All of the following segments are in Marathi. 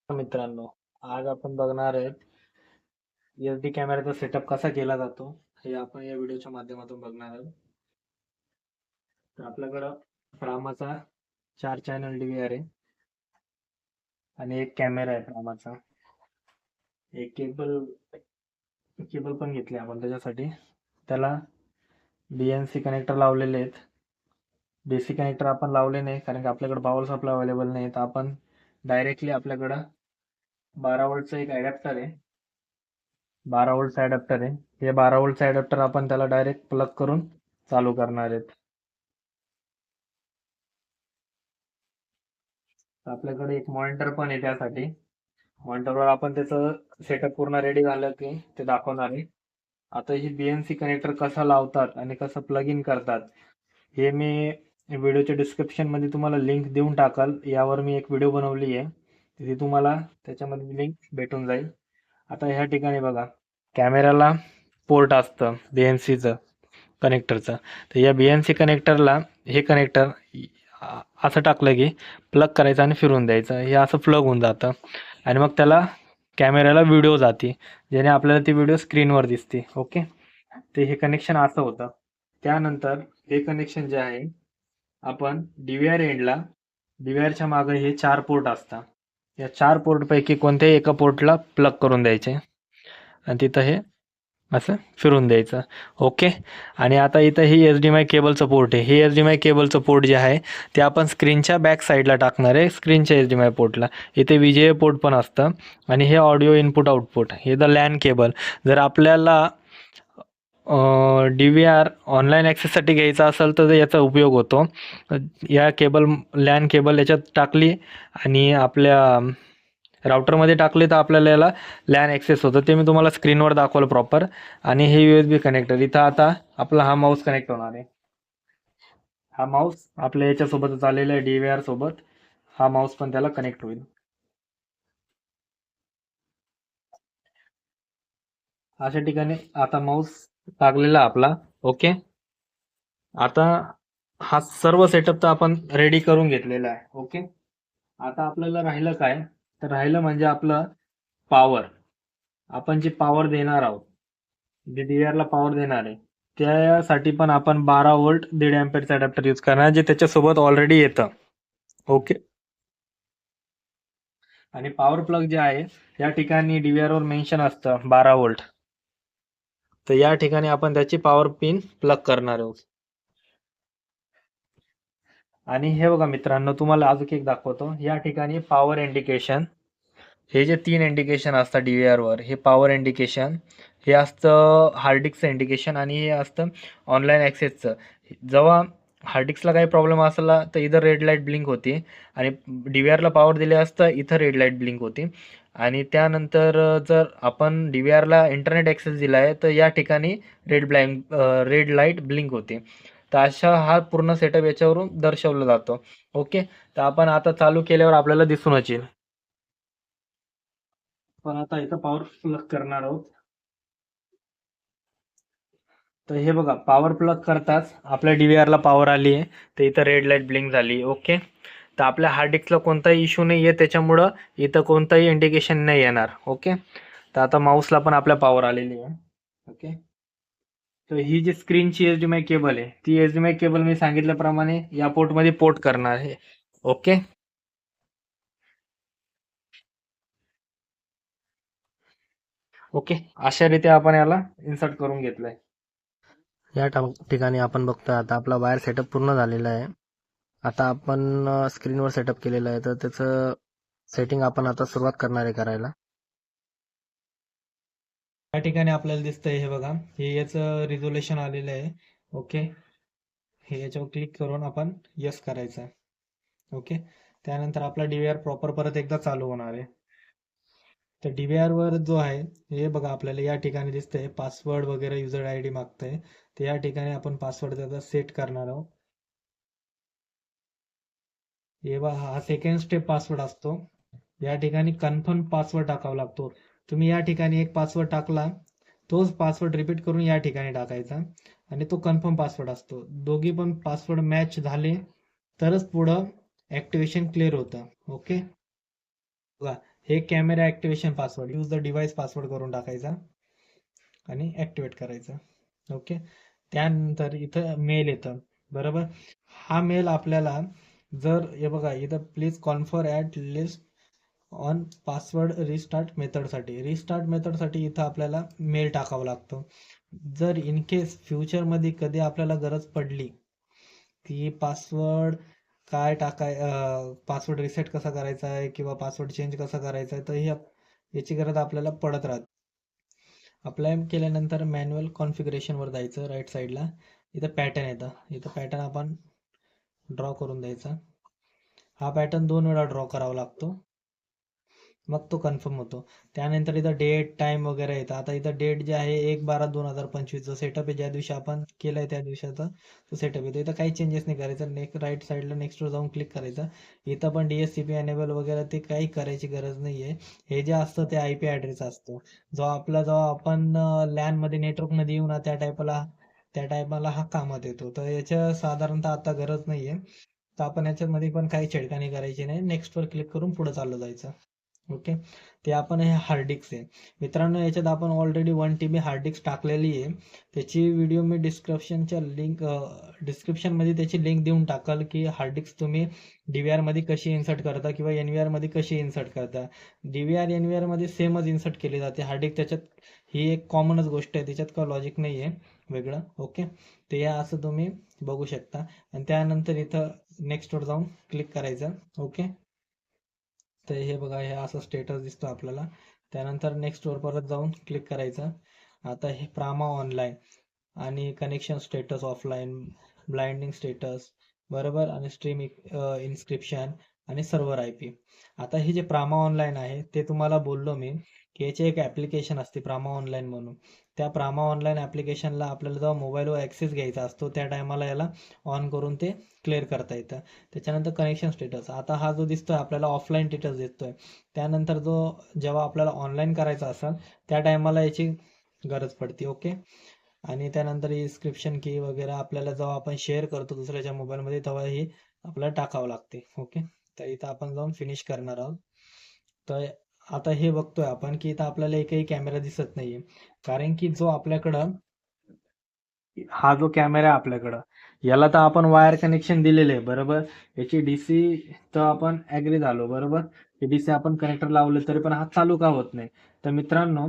मित्रांनो, आज आपण बघणार आहेत एस-डी कॅमेराचा सेटअप कसा केला जातो, हे आपण या व्हिडिओच्या माध्यमातून बघणार आहोत. तर आपल्याकडं फ्रामाचा 4 चॅनल DVR आहे आणि एक कॅमेरा आहे फ्रामाचा. एक केबल पण घेतली आपण त्याच्यासाठी. त्याला BNC कनेक्टर लावलेले आहेत. DC कनेक्टर आपण लावले नाही कारण की आपल्याकडे पॉवर सप्लाय अवेलेबल नाही. तर आपण डायरेक्टली आपल्याकडं 12 व्होल्टचं एक अडॅप्टर आहे. 12 व्होल्टचा अडॅप्टर आहे. हे 12 व्होल्टचा अडॅप्टर आपण त्याला डायरेक्ट प्लग करून चालू करणार आहेत. आपल्याकडे एक मॉनिटर पण आहे त्यासाठी. मॉनिटरवर आपण त्याचं सेटअप पूर्ण रेडी झालं की ते दाखवणार आहे. आता ही BNC कनेक्टर कसा लावतात आणि कसं प्लग इन करतात हे मी व्हिडिओच्या डिस्क्रिप्शन मध्ये तुम्हाला लिंक देऊन टाकाल. यावर मी एक व्हिडिओ बनवली आहे, तिथे तुम्हाला त्याच्यामध्ये लिंक भेटून जाईल. आता ह्या ठिकाणी बघा, कॅमेराला पोर्ट असतं BNCचं कनेक्टरचं. तर या BNC कनेक्टरला हे कनेक्टर असं टाकलं की प्लग करायचं आणि फिरून द्यायचं. हे असं प्लग होऊन जातं आणि मग त्याला कॅमेऱ्याला व्हिडिओ जाते, ज्याने आपल्याला ती व्हिडिओ स्क्रीनवर दिसते. ओके, ते हे कनेक्शन असं होतं. त्यानंतर हे कनेक्शन जे आहे, आपण DVR एंडला, DVRच्या मागे हे 4 पोर्ट असतात. या 4 पोर्टपैकी कोणत्याही एका पोर्टला प्लग करून द्यायचे आणि तिथं हे असं फिरून द्यायचं. ओके, आणि आता इथं ही HDMI केबलचं पोर्ट आहे. हे HDMI केबलचं पोर्ट जे आहे ते आपण स्क्रीनच्या बॅक साईडला टाकणार आहे, स्क्रीनच्या HDMI पोर्टला. इथे VGA पोर्ट पण असतं आणि हे ऑडिओ इनपुट आउटपुट, हे द लॅन केबल. जर आपल्याला DVR ऑनलाईन ॲक्सेससाठी घ्यायचा असेल तर याचा उपयोग होतो. या केबल, लॅन केबल याच्यात टाकली आणि आपल्या राउटरमध्ये टाकले तर आपल्याला याला लॅन ॲक्सेस होतं. ते मी तुम्हाला स्क्रीनवर दाखवलं प्रॉपर. आणि हे USB कनेक्टर, इथं आता आपला हा माऊस कनेक्ट होणार आहे. हा माऊस आपल्या याच्यासोबतच आलेला आहे, DVR सोबत. हा माऊस पण त्याला कनेक्ट होईल. अशा ठिकाणी आता माऊस टाकलेला आपला. ओके, आता हा सर्व सेटअप तर आपण रेडी करून घेतलेला आहे. ओके, आता आपल्याला राहिलं काय, तर राहिलं म्हणजे आपलं पॉवर. आपण जी पॉवर देणार आहोत, जे DVR ला पॉवर देणार आहे, त्यासाठी पण आपण 12 व्होल्ट 1.5 अँपिअरचं अडॅप्टर यूज करणार, जे त्याच्यासोबत ऑलरेडी येतं. ओके, आणि पॉवर प्लग जे आहे, या ठिकाणी DVR वर मेन्शन असतं 12 व्होल्ट. तर या ठिकाणी आपण त्याची पॉवर पिन प्लग करणार आहोत. आणि हे बघा मित्रांनो, तुम्हाला अजून एक दाखवतो. या ठिकाणी पॉवर इंडिकेशन, हे जे 3 इंडिकेशन असतात DVR वर, हे पॉवर इंडिकेशन, हे असतं हार्ड डिस्कचं इंडिकेशन आणि हे असतं ऑनलाईन ॲक्सेसचं. जेव्हा हार्ड डिस्कला काही प्रॉब्लेम असला तर इथं रेड लाईट ब्लिंक होते आणि DVRला पॉवर दिले असतं इथं रेड लाईट ब्लिंक होते. आणि त्यानंतर जर आपण DVRला इंटरनेट ॲक्सेस दिला आहे तर या ठिकाणी रेड लाईट ब्लिंक होते. तर अशा हा पूर्ण सेटअप याच्यावरून दर्शवला जातो. ओके, तर आपण आता चालू केल्यावर आपल्याला दिसूनच येईल. पण आता इथं पॉवर प्लग करणार आहोत. तर हे बघा, पॉवर प्लग करताच आपल्या DVRला पॉवर आली आहे, तर इथं रेड लाईट ब्लिंक झाली. ओके, तर आपल्या हार्ड डिस्कला कोणताही इश्यू नाही आहे, त्याच्यामुळं इथं कोणताही इंडिकेशन नाही येणार. ओके, तर आता माऊसला पण आपल्या पॉवर आलेली आहे. ओके, तर ही जी स्क्रीनची HDMI केबल आहे, ती HDMI केबल मी सांगितल्याप्रमाणे या पोर्टमध्ये पोर्ट करणार आहे. ओके, ओके, अशा रीते आपण याला इन्सर्ट करून घेतलंय. या ठिकाणी आपण बघतोय आता आपला वायर सेटअप पूर्ण झालेला आहे. आता आपण स्क्रीनवर सेटअप केलेलं आहे, तर त्याचं सेटिंग आपण आता सुरुवात करणार आहे करायला. या ठिकाणी आपल्याला दिसतंय, हे बघा, हे याचं रिझोल्युशन आलेलं आहे. ओके, हे याच्यावर क्लिक करून आपण यस करायचं. ओके, त्यानंतर आपला DVR प्रॉपर परत एकदा चालू होणार आहे. तर DVR वर जो आहे, हे बघा, आपल्याला या ठिकाणी दिसतंय पासवर्ड वगैरे युजर ID मागतंय. तर या ठिकाणी आपण पासवर्ड त्याचा सेट करणार आहोत. हे बघा, हा सेकंड स्टेप पासवर्ड असतो. या ठिकाणी कन्फर्म पासवर्ड टाकावा लागतो. तुम्ही या ठिकाणी एक पासवर्ड टाकला, तोच पासवर्ड रिपीट करून या ठिकाणी टाकायचा आणि तो कन्फर्म पासवर्ड असतो. दोघी पण पासवर्ड मॅच झाले तरच पुढं ॲक्टिव्हेशन क्लिअर होतं. ओके, बघा, हे camera activation password, use the device password करून टाकायचा आणि ॲक्टिवेट करायचं. ओके. त्यानंतर इथं मेल येतं, बरोबर. हा मेल आपल्याला जर हे बघा इथं please confer at least on password restart मेथडसाठी इथं आपल्याला मेल टाकावं लागतं. जर इन केस फ्युचरमध्ये कधी आपल्याला गरज पडली की पासवर्ड रिसेट कसा करायचा आहे किंवा पासवर्ड चेंज कसा करायचा आहे, तर याची गरज आपल्याला पडत राहते. अप्लाय केल्यानंतर मॅन्युअल कॉन्फिगरेशनवर जायचं, राईट साईडला इथं पॅटर्न येतं, इथं पॅटर्न आपण ड्रॉ करून द्यायचा. हा पॅटर्न 2 वेळा ड्रॉ करावा लागतो, मग तो कन्फर्म होतो. त्यानंतर इथं डेट टाइम वगैरे येतं. आता इथं डेट जे आहे 1/12/2025 जो सेटअप आहे, ज्या दिवशी आपण केलाय त्या दिवसाचा तो सेटअप येतो. इथं काही चेंजेस नाही करायचं. राईट साईडला नेक्स्टवर जाऊन क्लिक करायचं. इथं पण DHCP एनेबल वगैरे ते काही करायची गरज नाही आहे. हे जे असतं ते IP ॲड्रेस असतो, जेव्हा आपण LAN मध्ये नेटवर्कमध्ये येऊ ना त्या टायमाला हा कामात येतो. तर याच्या साधारणतः आता गरज नाही आहे. तर आपण याच्यामध्ये पण काही छेडखानी करायची नाही. नेक्स्टवर क्लिक करून पुढे चालू जायचं. ओके. ते आपण हे हार्ड डिस्क आहे मित्रांनो, याच्यात आपण ऑलरेडी 1 TB हार्ड डिस्क टाकलेली आहे. त्याची व्हिडिओ मी डिस्क्रिप्शनमध्ये त्याची लिंक देऊन टाकाल की हार्ड डिस्क तुम्ही DVR मध्ये कशी इन्सर्ट करता किंवा NVR मध्ये कशी इन्सर्ट करता. DVR NVR मध्ये सेमच इन्सर्ट केली जाते. हार्ड डिस्क त्याच्यात ही एक कॉमनच गोष्ट आहे, त्याच्यात काही लॉजिक नाही आहे वेगळं. ओके. ते या असं तुम्ही बघू शकता आणि त्यानंतर इथं नेक्स्टवर जाऊन क्लिक करायचं. ओके. तर हे बघा, हे असं स्टेटस दिसतो आपल्याला. त्यानंतर नेक्स्टवर परत जाऊन क्लिक करायचं. आता हे प्रामा ऑनलाईन आणि connection status offline, blinding status, बरोबर, आणि स्ट्रीम इन्स्क्रिप्शन आणि सर्व्हर IP. आता हे जे प्रामा ऑनलाईन आहे ते तुम्हाला बोललो मी की याची एक ॲप्लिकेशन असते प्रामा ऑनलाईन म्हणून. त्या प्रामा ऑनलाईन ॲप्लिकेशनला आपल्याला जेव्हा मोबाईलवर ॲक्सेस घ्यायचा असतो त्या टायमाला याला ऑन करून ते क्लिअर करता येतं. त्याच्यानंतर कनेक्शन स्टेटस, आता हा जो दिसतोय आपल्याला ऑफलाईन स्टेटस दिसतोय. त्यानंतर जेव्हा आपल्याला ऑनलाईन करायचा असेल त्या टायमाला याची गरज पडते. ओके. आणि त्यानंतर इन्स्क्रिप्शन की वगैरे आपल्याला जेव्हा आपण शेअर करतो दुसऱ्याच्या मोबाईलमध्ये तेव्हा ही आपल्याला टाकावं लागते. ओके. तर इथं आपण जाऊन फिनिश करणार आहोत. तर आता हे बघतोय आपण की इथं आपल्याला एकही कॅमेरा दिसत नाहीये, कारण की हा जो कॅमेरा आहे आपल्याकडं, याला तर आपण वायर कनेक्शन दिलेले आहे, बरोबर. याची DC तर आपण ॲग्री झालो, बरोबर. DC आपण कनेक्टर लावले तरी पण हा चालू का होत नाही. तर मित्रांनो,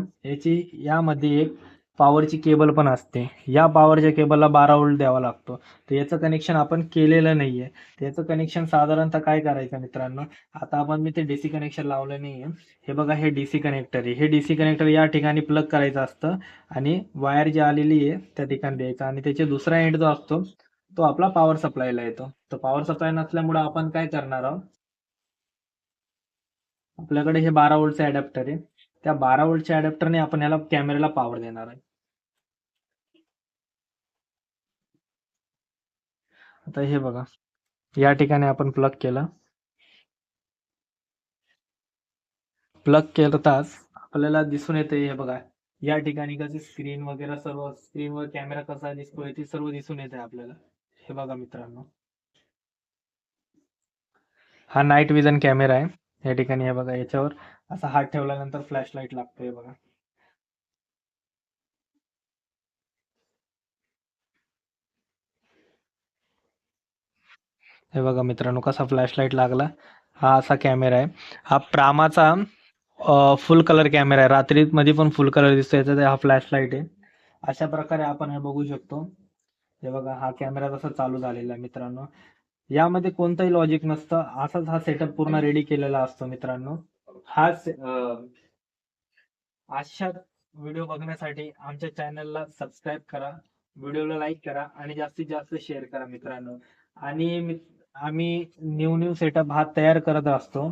यामध्ये एक पॉवरची केबल पण असते. या पॉवरच्या केबलला 12V द्यावा लागतो. तर याचं कनेक्शन आपण केलेलं नाहीये. त्याचं कनेक्शन साधारणतः काय करायचं मित्रांनो, आता मी ते DC कनेक्शन लावलं नाहीये. हे बघा, हे DC कनेक्टर आहे. हे DC कनेक्टर या ठिकाणी प्लग करायचं असतं आणि वायर जी आलेली आहे त्या ठिकाणी द्यायचा आणि त्याचे दुसरा एंड जो असतो तो आपला पॉवर सप्लायला येतो. तर पॉवर सप्लाय नसल्यामुळे आपण काय करणार आहोत, आपल्याकडे हे 12V अडॅप्टर आहे. त्या 12V अडॅप्टरने आपण याला कॅमेऱ्याला पॉवर देणार आहे. आता हे बघा, या ठिकाणी आपण प्लग केलं. प्लग करताच आपल्याला दिसून येते, हे बघा, या ठिकाणी कशी स्क्रीन वगैरे सर्व, स्क्रीनवर कॅमेरा कसा दिसतोय ते सर्व दिसून येते आपल्याला. हे बघा मित्रांनो, हा नाईट विजन कॅमेरा आहे. या ठिकाणी हे बघा, याच्यावर असा हात ठेवल्यानंतर फ्लॅश लाईट लागतोय बघा. हे बघा मित्रांनो, कसा फ्लॅश लाईट लागला. हा असा कॅमेरा आहे. हा प्रामाचा फुल कलर कॅमेरा आहे. रात्रीमध्ये पण फुल कलर दिसतो याचा. हा फ्लॅश लाईट आहे. अशा प्रकारे आपण हे बघू शकतो. हे बघा, हा कॅमेरा कसा चालू झालेला आहे मित्रांनो. यामध्ये कोणतंही लॉजिक नसतं. असाच हा सेटअप पूर्ण रेडी केलेला असतो मित्रांनो. हा अशा व्हिडिओ बघण्यासाठी आमच्या चॅनलला सबस्क्राईब करा, व्हिडिओला लाईक करा आणि जास्तीत जास्त शेअर करा मित्रांनो. आणि आम्ही न्यू न्यू सेटअप हा तयार करत असतो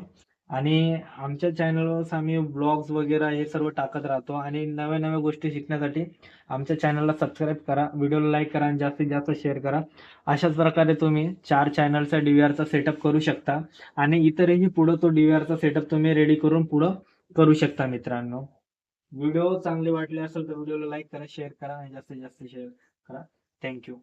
आणि आमच्या चॅनलवर आम्ही ब्लॉग्स वगैरे हे सर्व टाकत राहतो आणि नव्या नव्या गोष्टी शिकण्यासाठी आमच्या चॅनलला सबस्क्राईब करा, व्हिडिओला लाईक करा आणि जास्तीत जास्त शेअर करा. अशाच प्रकारे तुम्ही 4 चॅनलचा DVRचा सेटअप करू शकता आणि इतरही पुढं तो DVRचा सेटअप तुम्ही रेडी करून पुढं करू शकता मित्रांनो. व्हिडिओ चांगले वाटले असेल तर व्हिडिओला लाईक करा, शेअर करा आणि जास्तीत जास्त शेअर करा. थँक्यू.